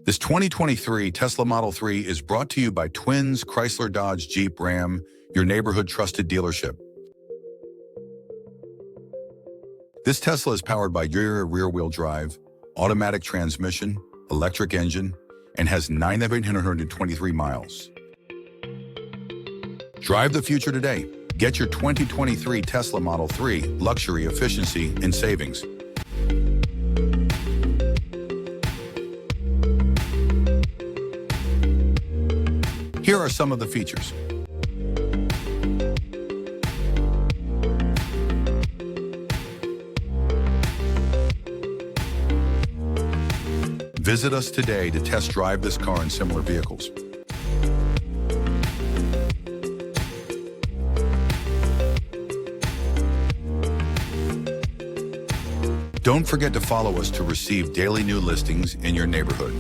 This 2023 Tesla Model 3 is brought to you by Twins Chrysler Dodge Jeep Ram, your neighborhood trusted dealership. This Tesla is powered by rear-wheel drive, automatic transmission, electric engine, and has 9,823 miles. Drive the future today. Get your 2023 Tesla Model 3 luxury, efficiency, and savings. Here are some of the features. Visit us today to test drive this car and similar vehicles. Don't forget to follow us to receive daily new listings in your neighborhood.